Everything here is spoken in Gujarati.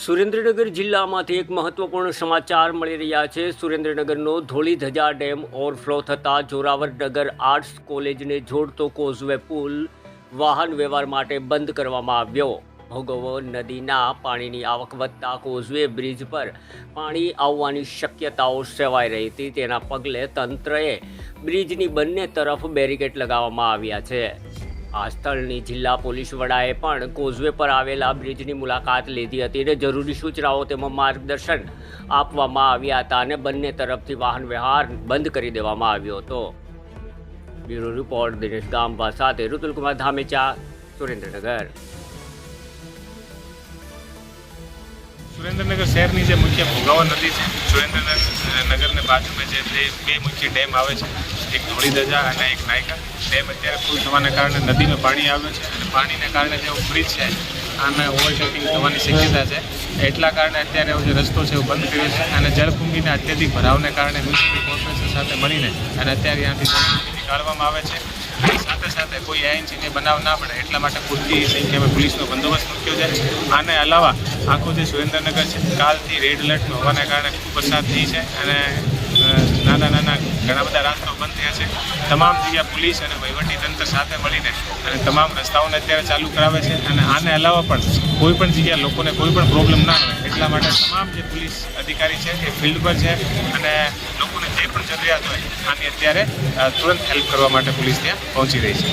સુરેન્દ્રનગર જિલ્લામાંથી એક મહત્વપૂર્ણ સમાચાર મળી રહ્યા છે। સુરેન્દ્રનગરનો ધોળીધજા ડેમ ઓવરફ્લો થતાં જોરાવરનગર આર્ટ્સ કોલેજને જોડતો કોઝવે પુલ વાહન વ્યવહાર માટે બંધ કરવામાં આવ્યો। ભોગવો નદીના પાણીની આવક વધતા કોઝવે બ્રિજ પર પાણી આવવાની શક્યતાઓ સેવાઈ રહી હતી। તેના પગલે તંત્રએ બ્રિજની બંને તરફ બેરિકેડ લગાવવામાં આવ્યા છે। આ સ્થળની જિલ્લા પોલીસ વડાએ પણ કોઝવે પર આવેલા બ્રિજની મુલાકાત લીધી હતી અને જરૂરી સૂચનાઓ તેમાં માર્ગદર્શન આપવામાં આવ્યા હતા અને બંને તરફથી વાહન વ્યવહાર બંધ કરી દેવામાં આવ્યો હતો। બ્યુરો રિપોર્ટ દિનેશ ગામવા સાથે ઋતુલકુમાર ધામેચા, સુરેન્દ્રનગર। સુરેન્દ્રનગર શહેરની જે મુખ્ય ભોગાવો નદી છે, સુરેન્દ્રનગરને બાજુમાં જે બે મુખ્ય ડેમ આવે છે, એક ધોળીધજા અને એક નાયકા ડેમ અત્યારે ફૂલ થવાના કારણે નદીમાં પાણી આવ્યું છે અને પાણીને કારણે જે બ્રિજ છે આને ઓવરટેકિંગ થવાની શક્યતા છે। એટલા કારણે અત્યારે જે રસ્તો છે એ બંધ કર્યો છે અને જળકુંભીના અત્યધિક ભરાવને કારણે મ્યુનિસિપલ કોર્પોરેશન સાથે મળીને અને અત્યારે ત્યાંથી જળકુંભી નીકાળવામાં આવે છે। સાથે સાથે કોઈ એન્જિનની બનાવ ના પડે એટલા માટે પૂરતી સંખ્યામાં પોલીસનો બંદોબસ્ત મૂક્યો છે। આને અલાવા આખું જે સુરેન્દ્રનગર છે કાલથી રેડ એલર્ટ હોવાના કારણે ખૂબ વરસાદ થઈ છે અને નાના ઘણા બધા રસ્તાઓ બંધ થયા છે। તમામ જગ્યા પોલીસ અને વહીવટીતંત્ર સાથે મળીને અને તમામ રસ્તાઓને અત્યારે ચાલુ કરાવે છે અને આને અલાવા પણ કોઈ પણ જગ્યા લોકોને કોઈ પણ પ્રોબ્લેમ ના આવે એટલા માટે તમામ જે પોલીસ અધિકારી છે એ ફિલ્ડ પર છે અને લોકોને જે પણ જરૂરિયાત હોય આની અત્યારે તુરંત હેલ્પ કરવા માટે પોલીસ ત્યાં પહોંચી રહી છે।